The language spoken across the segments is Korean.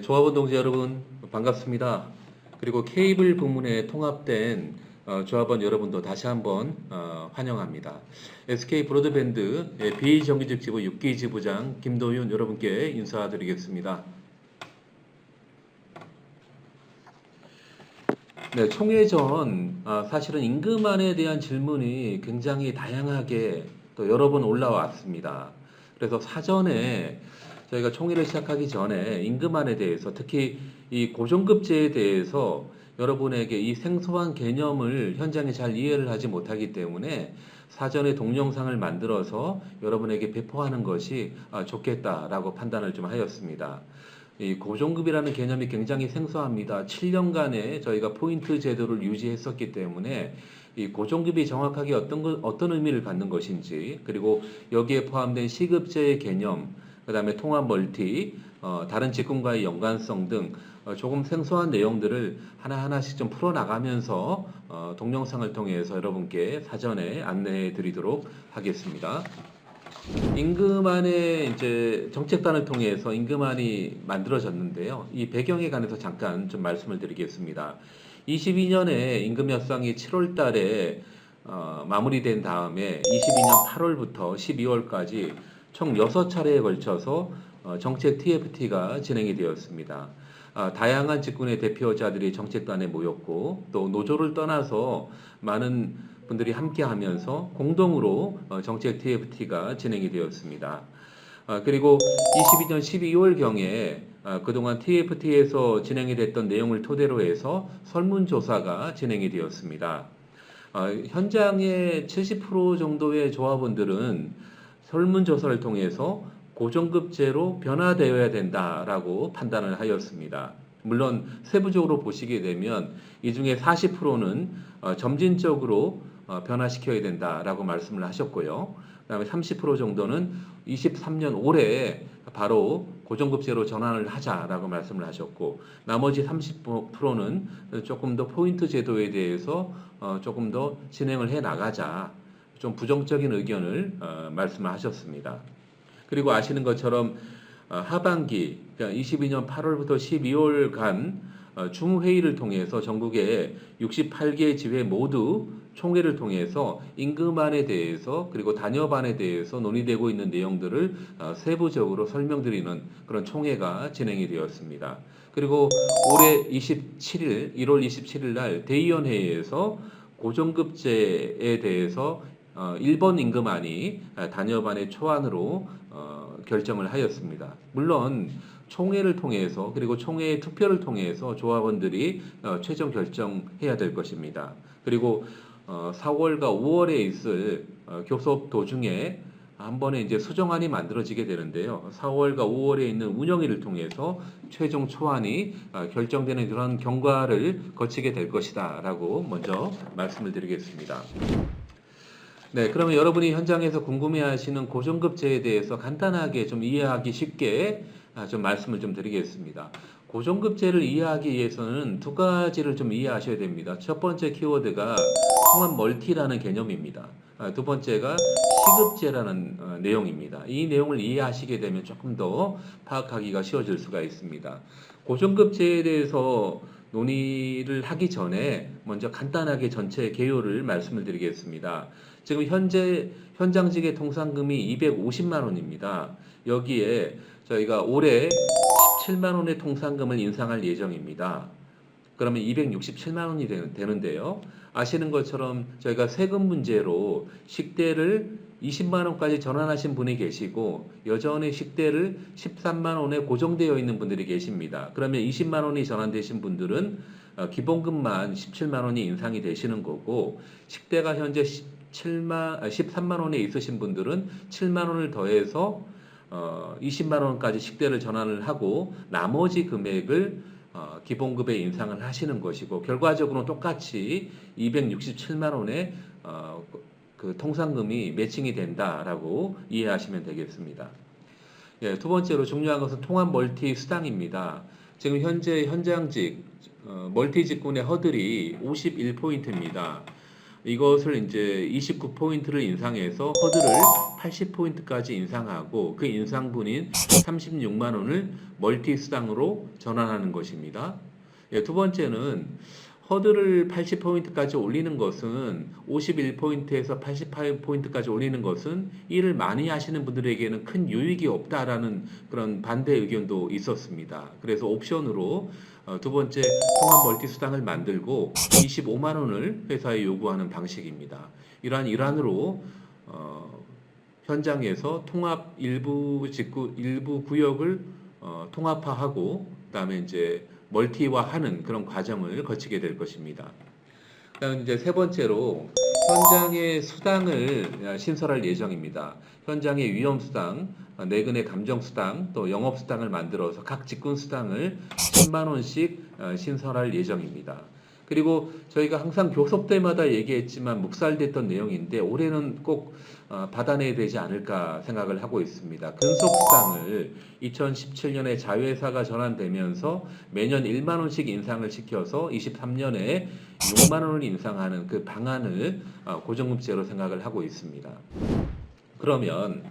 조합원 동지 여러분 반갑습니다. 그리고 케이블 부문에 통합된 조합원 여러분도 다시 한번 환영합니다. SK 브로드밴드 비정규직 지부 6기 지부장 김도윤 여러분께 인사드리겠습니다. 네, 총회 전 사실은 임금안에 대한 질문이 굉장히 다양하게 또 여러 번 올라왔습니다. 그래서 사전에 저희가 총회를 시작하기 전에 임금안에 대해서 특히 이 고정급제에 대해서 여러분에게 이 생소한 개념을 현장에 잘 이해를 하지 못하기 때문에 사전에 동영상을 만들어서 여러분에게 배포하는 것이 좋겠다라고 판단을 좀 하였습니다. 이 고정급이라는 개념이 굉장히 생소합니다. 7년간의 저희가 포인트 제도를 유지했었기 때문에 이 고정급이 정확하게 어떤 의미를 갖는 것인지, 그리고 여기에 포함된 시급제의 개념, 그 다음에 통합 멀티, 다른 직군과의 연관성 등 조금 생소한 내용들을 하나하나씩 좀 풀어나가면서 동영상을 통해서 여러분께 사전에 안내해 드리도록 하겠습니다. 임금안의 이제 정책단을 통해서 임금안이 만들어졌는데요. 이 배경에 관해서 잠깐 좀 말씀을 드리겠습니다. 22년에 임금 협상이 7월 달에 마무리된 다음에 22년 8월부터 12월까지 총 6차례에 걸쳐서 정책 TFT가 진행이 되었습니다. 다양한 직군의 대표자들이 정책단에 모였고 또 노조를 떠나서 많은 분들이 함께 하면서 공동으로 정책 TFT가 진행이 되었습니다. 그리고 22년 12월경에 그동안 TFT에서 진행이 됐던 내용을 토대로 해서 설문조사가 진행이 되었습니다. 현장의 70% 정도의 조합원들은 설문조사를 통해서 고정급제로 변화되어야 된다라고 판단을 하였습니다. 물론 세부적으로 보시게 되면 이 중에 40%는 점진적으로 변화시켜야 된다라고 말씀을 하셨고요. 그 다음에 30% 정도는 23년 올해 바로 고정급제로 전환을 하자라고 말씀을 하셨고, 나머지 30%는 조금 더 포인트 제도에 대해서 조금 더 진행을 해 나가자, 좀 부정적인 의견을 말씀을 하셨습니다. 그리고 아시는 것처럼 하반기, 그러니까 22년 8월부터 12월간 중회의를 통해서 전국의 68개 지회 모두 총회를 통해서 임금안에 대해서 그리고 단협안에 대해서 논의되고 있는 내용들을 세부적으로 설명드리는 그런 총회가 진행이 되었습니다. 그리고 올해 27일, 1월 27일 날 대의원회의에서 고정급제에 대해서 1번 임금안이 단협안의 초안으로 결정을 하였습니다. 물론 총회를 통해서 그리고 총회의 투표를 통해서 조합원들이 최종 결정해야 될 것입니다. 그리고 4월과 5월에 있을 교섭 도중에 한 번에 이제 수정안이 만들어지게 되는데요. 4월과 5월에 있는 운영위를 통해서 최종 초안이 결정되는 그런 경과를 거치게 될 것이다라고 먼저 말씀을 드리겠습니다. 네, 그러면 여러분이 현장에서 궁금해하시는 고정급제에 대해서 간단하게 좀 이해하기 쉽게 좀 말씀을 좀 드리겠습니다. 고정급제를 이해하기 위해서는 두 가지를 좀 이해하셔야 됩니다. 첫 번째 키워드가 통합 멀티라는 개념입니다. 두 번째가 시급제라는 내용입니다. 이 내용을 이해하시게 되면 조금 더 파악하기가 쉬워질 수가 있습니다. 고정급제에 대해서 논의를 하기 전에 먼저 간단하게 전체 개요를 말씀을 드리겠습니다. 지금 현재 현장직의 통상금이 250만 원입니다. 여기에 저희가 올해 17만 원의 통상금을 인상할 예정입니다. 그러면 267만 원이 되는데요. 아시는 것처럼 저희가 세금 문제로 식대를 20만 원까지 전환하신 분이 계시고 여전히 식대를 13만 원에 고정되어 있는 분들이 계십니다. 그러면 20만 원이 전환되신 분들은 기본금만 17만 원이 인상이 되시는 거고, 식대가 현재 13만 원에 있으신 분들은 7만 원을 더해서 20만 원까지 식대를 전환을 하고 나머지 금액을 기본급에 인상을 하시는 것이고, 결과적으로는 똑같이 267만 원의 그 통상금이 매칭이 된다라고 이해하시면 되겠습니다. 예, 두 번째로 중요한 것은 통합 멀티 수당입니다. 지금 현재 현장직 멀티 직군의 허들이 51포인트입니다. 이것을 이제 29포인트를 인상해서 허들을 80포인트까지 인상하고 그 인상분인 36만 원을 멀티 수당으로 전환하는 것입니다. 예, 두 번째는 허들을 80포인트까지 올리는 것은 51포인트에서 88포인트까지 올리는 것은 일을 많이 하시는 분들에게는 큰 유익이 없다라는 그런 반대 의견도 있었습니다. 그래서 옵션으로 두 번째 통합 멀티 수당을 만들고 25만 원을 회사에 요구하는 방식입니다. 이러한 일환으로 현장에서 통합 일부 구역을 통합화하고 그다음에 이제 멀티화하는 그런 과정을 거치게 될 것입니다. 그다음 이제 세 번째로 현장의 수당을 신설할 예정입니다. 현장의 위험 수당, 내근의 감정 수당, 또 영업 수당을 만들어서 각 직군 수당을 10만 원씩 신설할 예정입니다. 그리고 저희가 항상 교섭 때마다 얘기했지만 묵살됐던 내용인데 올해는 꼭 받아내야 되지 않을까 생각을 하고 있습니다. 근속수당을 2017년에 자회사가 전환되면서 매년 1만 원씩 인상을 시켜서 23년에 6만 원을 인상하는 그 방안을 고정급제로 생각을 하고 있습니다. 그러면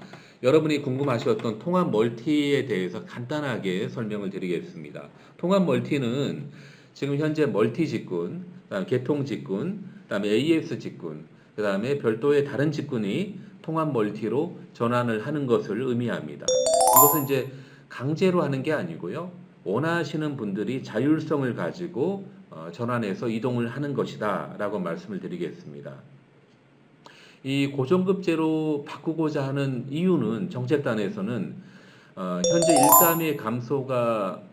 여러분이 궁금하셨던 통합 멀티에 대해서 간단하게 설명을 드리겠습니다. 통합 멀티는 지금 현재 멀티 직군, 그다음에 개통 직군, 그다음에 AS 직군, 그다음에 별도의 다른 직군이 통합 멀티로 전환을 하는 것을 의미합니다. 이것은 이제 강제로 하는 게 아니고요. 원하시는 분들이 자율성을 가지고 전환해서 이동을 하는 것이다라고 말씀을 드리겠습니다. 이 고정급제로 바꾸고자 하는 이유는 정책단에서는 현재 일감의 감소가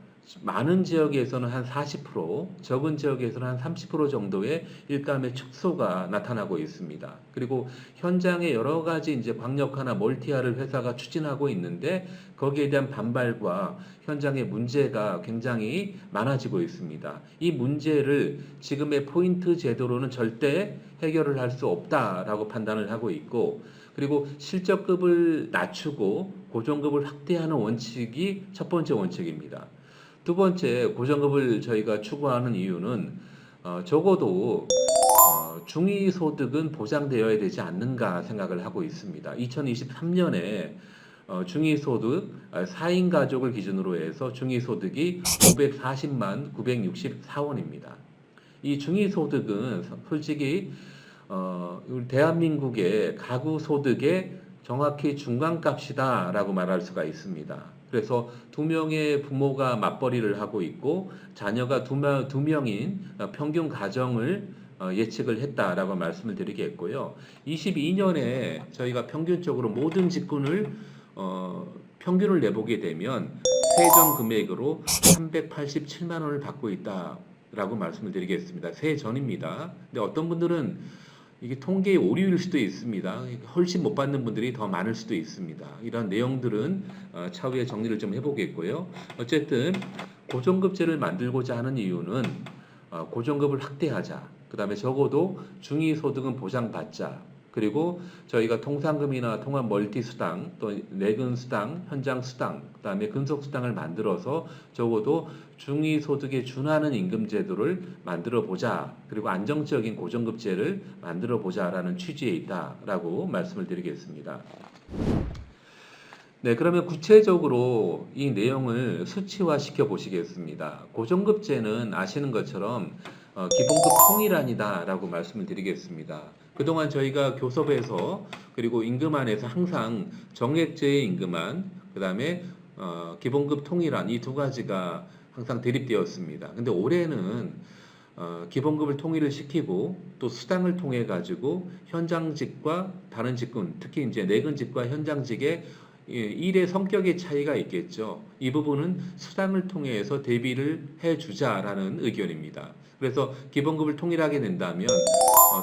많은 지역에서는 한 40%, 적은 지역에서는 한 30% 정도의 일감의 축소가 나타나고 있습니다. 그리고 현장에 여러 가지 이제 광역화나 멀티화를 회사가 추진하고 있는데 거기에 대한 반발과 현장의 문제가 굉장히 많아지고 있습니다. 이 문제를 지금의 포인트 제도로는 절대 해결을 할 수 없다라고 판단을 하고 있고 그리고 실적급을 낮추고 고정급을 확대하는 원칙이 첫 번째 원칙입니다. 두 번째 고정급을 저희가 추구하는 이유는 적어도 중위소득은 보장되어야 되지 않는가 생각을 하고 있습니다. 2023년에 중위소득 4인 가족을 기준으로 해서 중위소득이 540만 964원입니다. 이 중위소득은 솔직히 대한민국의 가구 소득의 정확히 중간값이다라고 말할 수가 있습니다. 그래서 두 명의 부모가 맞벌이를 하고 있고 자녀가 두 명인 평균 가정을 예측을 했다라고 말씀을 드리겠고요. 22년에 저희가 평균적으로 모든 직군을 평균을 내보게 되면 세전 금액으로 387만 원을 받고 있다라고 말씀을 드리겠습니다. 세전입니다. 근데 어떤 분들은 이게 통계의 오류일 수도 있습니다. 훨씬 못 받는 분들이 더 많을 수도 있습니다. 이런 내용들은 차후에 정리를 좀 해보겠고요. 어쨌든 고정급제를 만들고자 하는 이유는 고정급을 확대하자. 그 다음에 적어도 중위소득은 보장받자. 그리고 저희가 통상금이나 통합 멀티수당, 또 내근수당, 현장수당, 그 다음에 근속수당을 만들어서 적어도 중위소득에 준하는 임금제도를 만들어 보자. 그리고 안정적인 고정급제를 만들어 보자라는 취지에 있다라고 말씀을 드리겠습니다. 네, 그러면 구체적으로 이 내용을 수치화 시켜 보시겠습니다. 고정급제는 아시는 것처럼 기본급 통일안이다라고 말씀을 드리겠습니다. 그동안 저희가 교섭에서 그리고 임금안에서 항상 정액제의 임금안, 그 다음에 기본급 통일안 이 두 가지가 항상 대립되었습니다. 근데 올해는 기본급을 통일을 시키고 또 수당을 통해 가지고 현장직과 다른 직군, 특히 이제 내근직과 현장직의 일의 성격의 차이가 있겠죠. 이 부분은 수당을 통해서 대비를 해주자라는 의견입니다. 그래서 기본급을 통일하게 된다면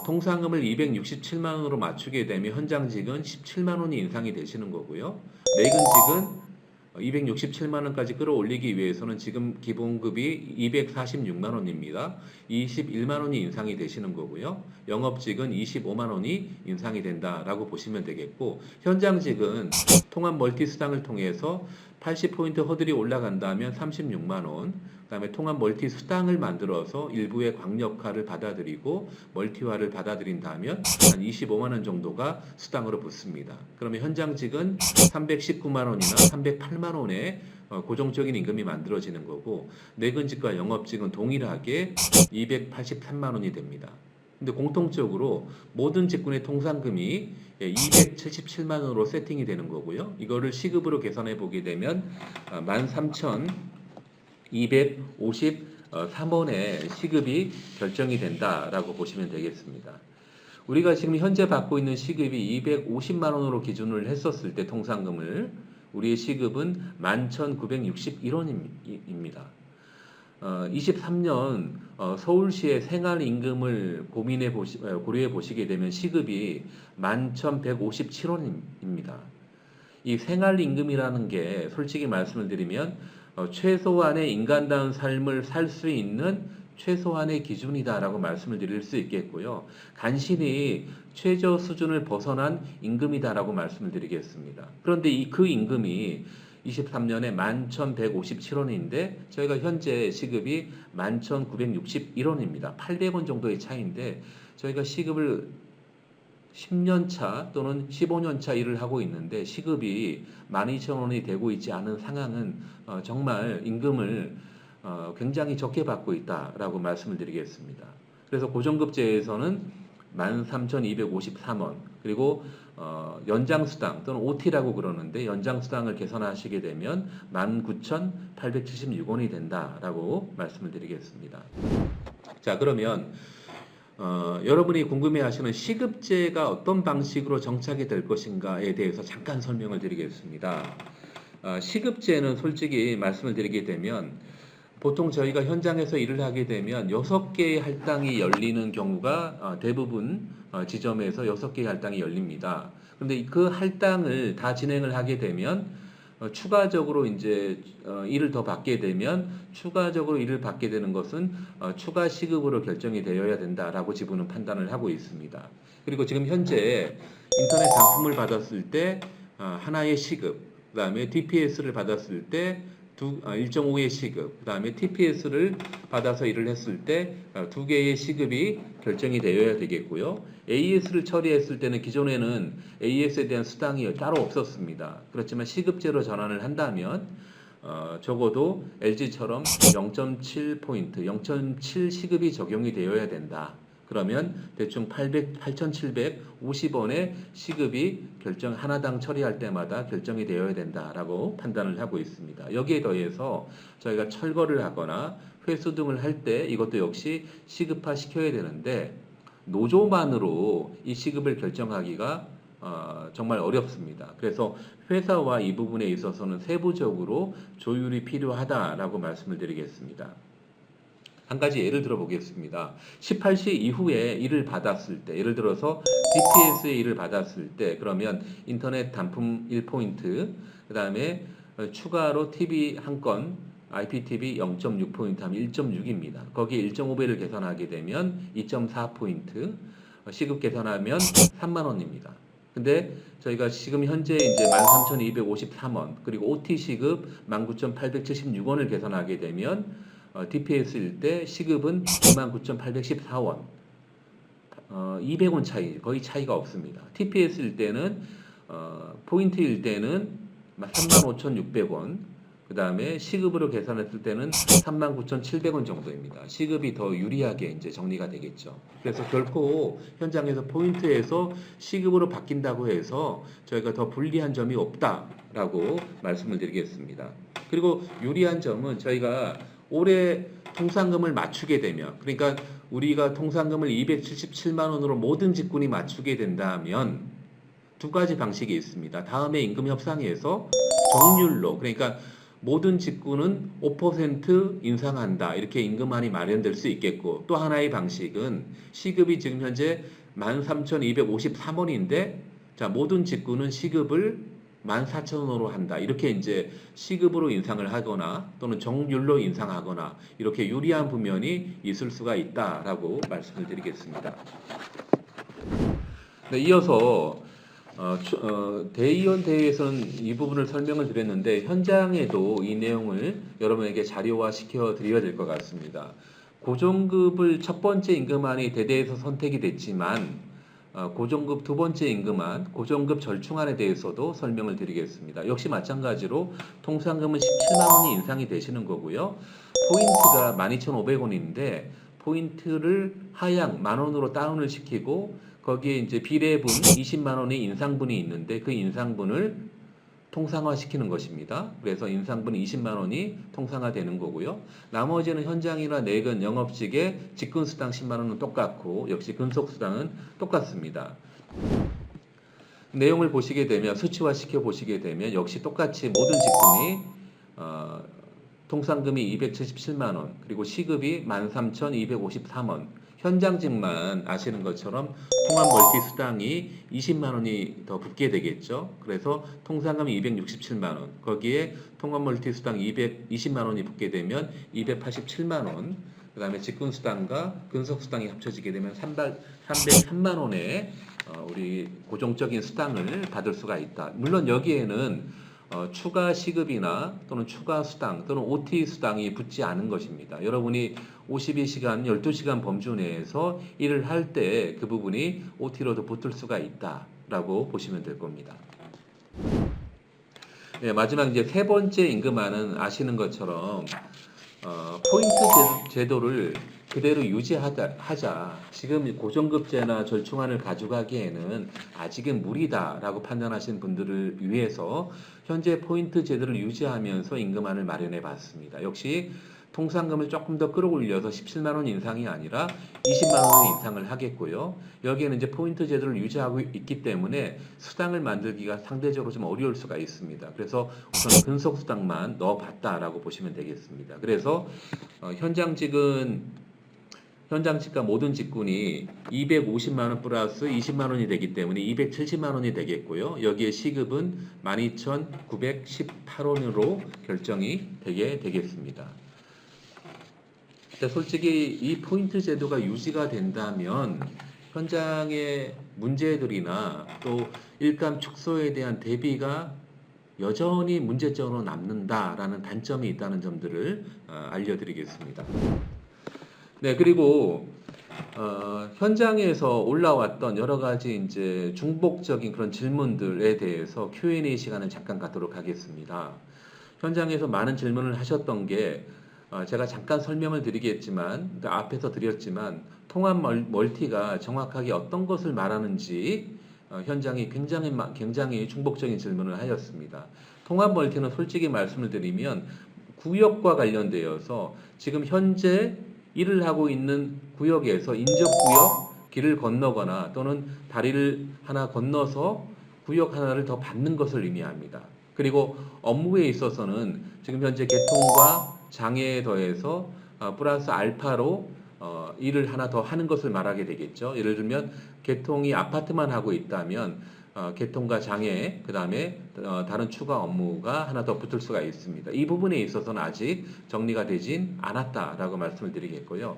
통상금을 267만 원으로 맞추게 되면 현장직은 17만 원이 인상이 되시는 거고요. 내근직은 267만 원까지 끌어올리기 위해서는 지금 기본급이 246만 원입니다. 21만 원이 인상이 되시는 거고요. 영업직은 25만 원이 인상이 된다라고 보시면 되겠고 현장직은 통합 멀티 수당을 통해서 80포인트 허들이 올라간다면 36만 원, 그다음에 통합 멀티 수당을 만들어서 일부의 광역화를 받아들이고 멀티화를 받아들인다면 한 25만 원 정도가 수당으로 붙습니다. 그러면 현장직은 319만 원이나 308만 원의 고정적인 임금이 만들어지는 거고, 내근직과 영업직은 동일하게 283만 원이 됩니다. 근데 공통적으로 모든 직군의 통상금이 277만 원으로 세팅이 되는 거고요. 이거를 시급으로 계산해 보게 되면 13,253원의 시급이 결정이 된다라고 보시면 되겠습니다. 우리가 지금 현재 받고 있는 시급이 250만 원으로 기준을 했었을 때 통상금을, 우리의 시급은 11,961원입니다. 23년 서울시의 생활임금을 고려해 보시게 되면 시급이 11,157원입니다. 이 생활임금이라는 게 솔직히 말씀을 드리면 최소한의 인간다운 삶을 살 수 있는 최소한의 기준이다라고 말씀을 드릴 수 있겠고요. 간신히 최저 수준을 벗어난 임금이다라고 말씀을 드리겠습니다. 그런데 그 임금이 23년에 11,157원인데 저희가 현재 시급이 11,961원입니다. 800원 정도의 차이인데 저희가 시급을 10년차 또는 15년차 일을 하고 있는데 시급이 12,000원이 되고 있지 않은 상황은 정말 임금을 굉장히 적게 받고 있다라고 말씀을 드리겠습니다. 그래서 고정급제에서는 13,253원, 그리고 연장수당 또는 OT라고 그러는데 연장수당을 계산하시게 되면 19,876원이 된다라고 말씀을 드리겠습니다. 자, 그러면 여러분이 궁금해하시는 시급제가 어떤 방식으로 정착이 될 것인가에 대해서 잠깐 설명을 드리겠습니다. 시급제는 솔직히 말씀을 드리게 되면 보통 저희가 현장에서 일을 하게 되면 6개의 할당이 열리는 경우가 대부분 지점에서 6개의 할당이 열립니다. 그런데 그 할당을 다 진행을 하게 되면 추가적으로 이제 일을 더 받게 되면 추가적으로 일을 받게 되는 것은 추가 시급으로 결정이 되어야 된다라고 지부는 판단을 하고 있습니다. 그리고 지금 현재 인터넷 상품을 받았을 때 하나의 시급, 그다음에 DPS를 받았을 때 1.5의 시급, 그 다음에 TPS를 받아서 일을 했을 때 2개의 시급이 결정이 되어야 되겠고요. AS를 처리했을 때는 기존에는 AS에 대한 수당이 따로 없었습니다. 그렇지만 시급제로 전환을 한다면 적어도 LG처럼 0.7포인트, 0.7 시급이 적용이 되어야 된다. 그러면 대충 8,750원의 시급이 하나당 처리할 때마다 결정이 되어야 된다라고 판단을 하고 있습니다. 여기에 더해서 저희가 철거를 하거나 회수 등을 할 때 이것도 역시 시급화 시켜야 되는데 노조만으로 이 시급을 결정하기가 정말 어렵습니다. 그래서 회사와 이 부분에 있어서는 세부적으로 조율이 필요하다라고 말씀을 드리겠습니다. 한 가지 예를 들어 보겠습니다. 18시 이후에 일을 받았을 때, 예를 들어서 DPS의 일을 받았을 때, 그러면 인터넷 단품 1포인트, 그 다음에 추가로 TV 한 건, IPTV 0.6포인트 하면 1.6입니다. 거기에 1.5배를 계산하게 되면 2.4포인트, 시급 계산하면 3만원입니다. 근데 저희가 지금 현재 이제 13,253원, 그리고 OT 시급 19,876원을 계산하게 되면 DPS일 때 시급은 29,814원, 200원 차이, 거의 차이가 없습니다. TPS일 때는 포인트일 때는 35,600원, 그 다음에 시급으로 계산했을 때는 39,700원 정도입니다. 시급이 더 유리하게 이제 정리가 되겠죠. 그래서 결코 현장에서 포인트에서 시급으로 바뀐다고 해서 저희가 더 불리한 점이 없다라고 말씀을 드리겠습니다. 그리고 유리한 점은 저희가 올해 통상금을 맞추게 되면, 그러니까 우리가 통상금을 277만 원으로 모든 직군이 맞추게 된다면 두 가지 방식이 있습니다. 다음에 임금협상에서 정률로, 그러니까 모든 직군은 5% 인상한다, 이렇게 임금안이 마련될 수 있겠고, 또 하나의 방식은 시급이 지금 현재 13,253원인데 자, 모든 직군은 시급을 14,000원으로 한다. 이렇게 이제 시급으로 인상을 하거나 또는 정률로 인상하거나 이렇게 유리한 부면이 있을 수가 있다라고 말씀을 드리겠습니다. 네, 이어서 대의원 대회에서는 이 부분을 설명을 드렸는데 현장에도 이 내용을 여러분에게 자료화 시켜 드려야 될 것 같습니다. 고정급을 첫 번째 임금안이 대대에서 선택이 됐지만 고정급 두 번째 임금안, 고정급 절충안에 대해서도 설명을 드리겠습니다. 역시 마찬가지로 통상금은 17만 원이 인상이 되시는 거고요. 포인트가 12,500원인데 포인트를 하향 만 원으로 다운을 시키고 거기에 이제 비례분 20만 원의 인상분이 있는데 그 인상분을 통상화 시키는 것입니다. 그래서 인상분 20만 원이 통상화되는 거고요. 나머지는 현장이나 내근 영업직의 직근수당 10만 원은 똑같고 역시 근속수당은 똑같습니다. 내용을 보시게 되면 수치화 시켜 보시게 되면 역시 똑같이 모든 직군이 통상금이 277만 원, 그리고 시급이 13,253원. 현장직만 아시는 것처럼 통합 멀티 수당이 20만 원이 더 붙게 되겠죠. 그래서 통상금이 267만 원, 거기에 통합 멀티 수당 220만 원이 붙게 되면 287만 원. 그다음에 직군 수당과 근속 수당이 합쳐지게 되면 303만 원의 우리 고정적인 수당을 받을 수가 있다. 물론 여기에는 추가 시급이나 또는 추가 수당 또는 OT 수당이 붙지 않은 것입니다. 여러분이 52시간, 12시간 범주 내에서 일을 할 때 그 부분이 OT로도 붙을 수가 있다라고 보시면 될 겁니다. 네, 마지막 이제 세 번째 임금안은 아시는 것처럼 포인트 제도를 그대로 유지하자. 지금 고정급제나 절충안을 가져가기에는 아직은 무리다라고 판단하신 분들을 위해서 현재 포인트 제도를 유지하면서 임금안을 마련해 봤습니다. 역시 통상금을 조금 더 끌어올려서 17만 원 인상이 아니라 20만 원의 인상을 하겠고요. 여기에는 이제 포인트 제도를 유지하고 있기 때문에 수당을 만들기가 상대적으로 좀 어려울 수가 있습니다. 그래서 우선 근속 수당만 넣어봤다라고 보시면 되겠습니다. 그래서 현장직과 모든 직군이 250만 원 플러스 20만 원이 되기 때문에 270만 원이 되겠고요. 여기에 시급은 12,918원으로 결정이 되게 되겠습니다. 솔직히 이 포인트 제도가 유지가 된다면 현장의 문제들이나 또 일감 축소에 대한 대비가 여전히 문제점으로 남는다라는 단점이 있다는 점들을 알려드리겠습니다. 네, 그리고 현장에서 올라왔던 여러 가지 이제 중복적인 그런 질문들에 대해서 Q&A 시간을 잠깐 갖도록 하겠습니다. 현장에서 많은 질문을 하셨던 게 제가 잠깐 설명을 드리겠지만 앞에서 드렸지만 통합 멀티가 정확하게 어떤 것을 말하는지 현장이 굉장히 중복적인 질문을 하였습니다. 통합 멀티는 솔직히 말씀을 드리면 구역과 관련되어서 지금 현재 일을 하고 있는 구역에서 인접구역 길을 건너거나 또는 다리를 하나 건너서 구역 하나를 더 받는 것을 의미합니다. 그리고 업무에 있어서는 지금 현재 개통과 장애에 더해서 플러스 알파로 일을 하나 더 하는 것을 말하게 되겠죠. 예를 들면 개통이 아파트만 하고 있다면 개통과 장애, 그 다음에 다른 추가 업무가 하나 더 붙을 수가 있습니다. 이 부분에 있어서는 아직 정리가 되진 않았다라고 말씀을 드리겠고요.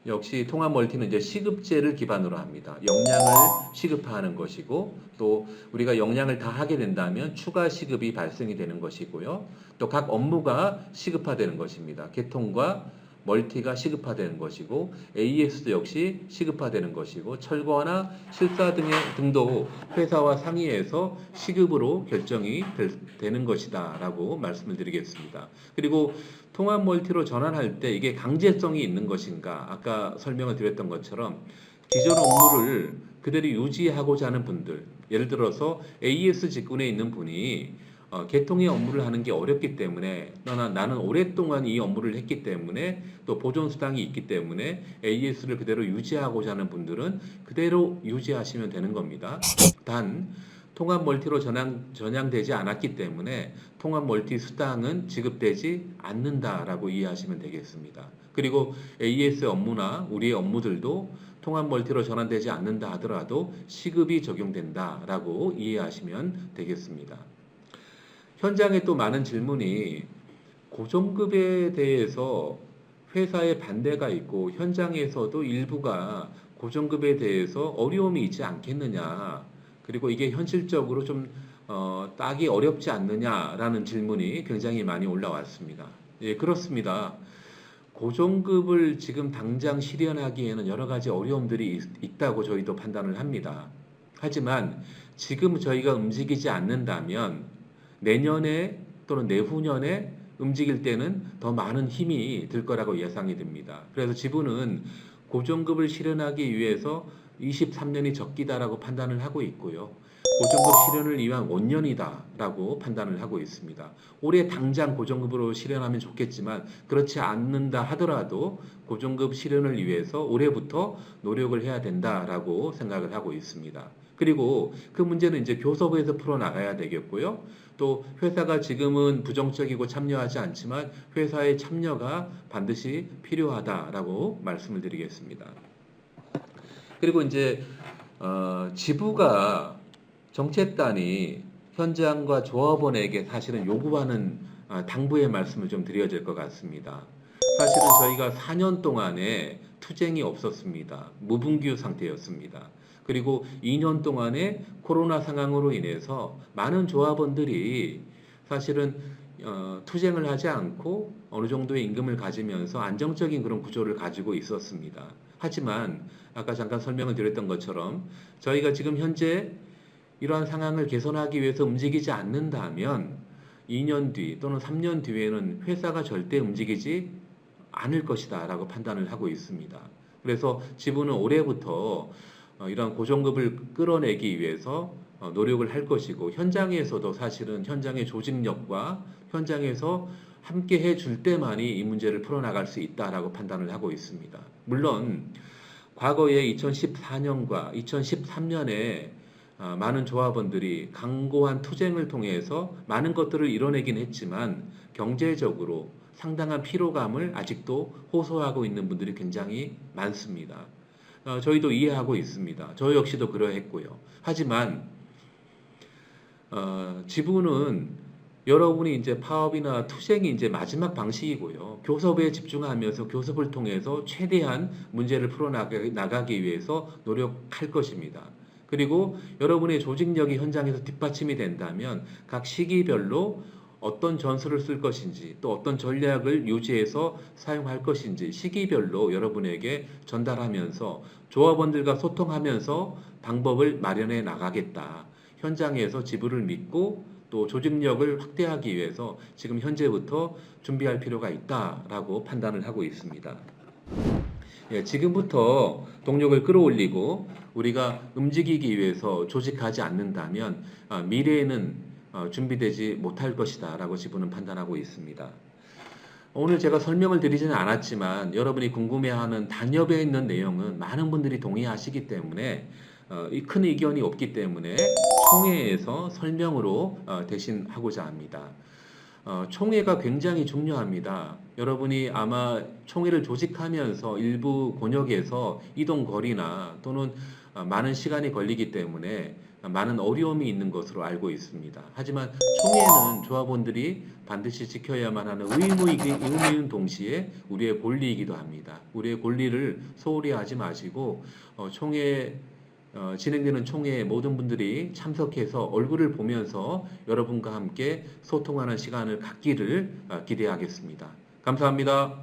역시 통합 멀티는 이제 시급제를 기반으로 합니다. 역량을 시급화하는 것이고 또 우리가 역량을 다 하게 된다면 추가 시급이 발생이 되는 것이고요. 또 각 업무가 시급화되는 것입니다. 개통과 멀티가 시급화되는 것이고 AS도 역시 시급화되는 것이고 철거나 실사 등도 회사와 상의해서 시급으로 결정이 되는 것이다 라고 말씀을 드리겠습니다. 그리고 통합 멀티로 전환할 때 이게 강제성이 있는 것인가, 아까 설명을 드렸던 것처럼 기존 업무를 그대로 유지하고자 하는 분들, 예를 들어서 AS 직군에 있는 분이 개통의 업무를 하는 게 어렵기 때문에 나는 오랫동안 이 업무를 했기 때문에 또 보존수당이 있기 때문에 AS를 그대로 유지하고자 하는 분들은 그대로 유지하시면 되는 겁니다. 단 통합 멀티로 전향되지 않았기 때문에 통합 멀티 수당은 지급되지 않는다라고 이해하시면 되겠습니다. 그리고 AS 업무나 우리의 업무들도 통합 멀티로 전환되지 않는다 하더라도 시급이 적용된다라고 이해하시면 되겠습니다. 현장에 또 많은 질문이 고정급에 대해서 회사의 반대가 있고 현장에서도 일부가 고정급에 대해서 어려움이 있지 않겠느냐. 그리고 이게 현실적으로 좀 따기 어렵지 않느냐라는 질문이 굉장히 많이 올라왔습니다. 예, 그렇습니다. 고정급을 지금 당장 실현하기에는 여러 가지 어려움들이 있다고 저희도 판단을 합니다. 하지만 지금 저희가 움직이지 않는다면 내년에 또는 내후년에 움직일 때는 더 많은 힘이 들 거라고 예상이 됩니다. 그래서 지부는 고정급을 실현하기 위해서 23년이 적기다라고 판단을 하고 있고요. 고정급 실현을 위한 원년이다라고 판단을 하고 있습니다. 올해 당장 고정급으로 실현하면 좋겠지만 그렇지 않는다 하더라도 고정급 실현을 위해서 올해부터 노력을 해야 된다라고 생각을 하고 있습니다. 그리고 그 문제는 이제 교섭에서 풀어나가야 되겠고요. 또 회사가 지금은 부정적이고 참여하지 않지만 회사의 참여가 반드시 필요하다라고 말씀을 드리겠습니다. 그리고 이제 지부가 정책단이 현장과 조합원에게 사실은 요구하는 당부의 말씀을 좀 드려야 될 것 같습니다. 사실은 저희가 4년 동안에 투쟁이 없었습니다. 무분규 상태였습니다. 그리고 2년 동안에 코로나 상황으로 인해서 많은 조합원들이 사실은 투쟁을 하지 않고 어느 정도의 임금을 가지면서 안정적인 그런 구조를 가지고 있었습니다. 하지만 아까 잠깐 설명을 드렸던 것처럼 저희가 지금 현재 이러한 상황을 개선하기 위해서 움직이지 않는다면 2년 뒤 또는 3년 뒤에는 회사가 절대 움직이지 않을 것이다 라고 판단을 하고 있습니다. 그래서 지부는 올해부터 이러한 고정급을 끌어내기 위해서 노력을 할 것이고 현장에서도 사실은 현장의 조직력과 현장에서 함께 해줄 때만이 이 문제를 풀어나갈 수 있다라고 판단을 하고 있습니다. 물론 과거에 2014년과 2013년에 많은 조합원들이 강고한 투쟁을 통해서 많은 것들을 이뤄내긴 했지만 경제적으로 상당한 피로감을 아직도 호소하고 있는 분들이 굉장히 많습니다. 저희도 이해하고 있습니다. 저 역시도 그러했고요. 하지만 지부는 여러분이 이제 파업이나 투쟁이 이제 마지막 방식이고요. 교섭에 집중하면서 교섭을 통해서 최대한 문제를 풀어나가기 위해서 노력할 것입니다. 그리고 여러분의 조직력이 현장에서 뒷받침이 된다면 각 시기별로 어떤 전술을 쓸 것인지 또 어떤 전략을 유지해서 사용할 것인지 시기별로 여러분에게 전달하면서 조합원들과 소통하면서 방법을 마련해 나가겠다. 현장에서 지부를 믿고 또 조직력을 확대하기 위해서 지금 현재부터 준비할 필요가 있다라고 판단을 하고 있습니다. 예, 지금부터 동력을 끌어올리고 우리가 움직이기 위해서 조직하지 않는다면 미래에는 준비되지 못할 것이다 라고 지부는 판단하고 있습니다. 오늘 제가 설명을 드리지는 않았지만 여러분이 궁금해하는 단협에 있는 내용은 많은 분들이 동의하시기 때문에 큰 의견이 없기 때문에 총회에서 설명으로 대신 하고자 합니다. 총회가 굉장히 중요합니다. 여러분이 아마 총회를 조직하면서 일부 권역에서 이동 거리나 또는 많은 시간이 걸리기 때문에 많은 어려움이 있는 것으로 알고 있습니다. 하지만 총회는 조합원들이 반드시 지켜야만 하는 의무인 동시에 우리의 권리이기도 합니다. 우리의 권리를 소홀히 하지 마시고 총회 진행되는 총회에 모든 분들이 참석해서 얼굴을 보면서 여러분과 함께 소통하는 시간을 갖기를 기대하겠습니다. 감사합니다.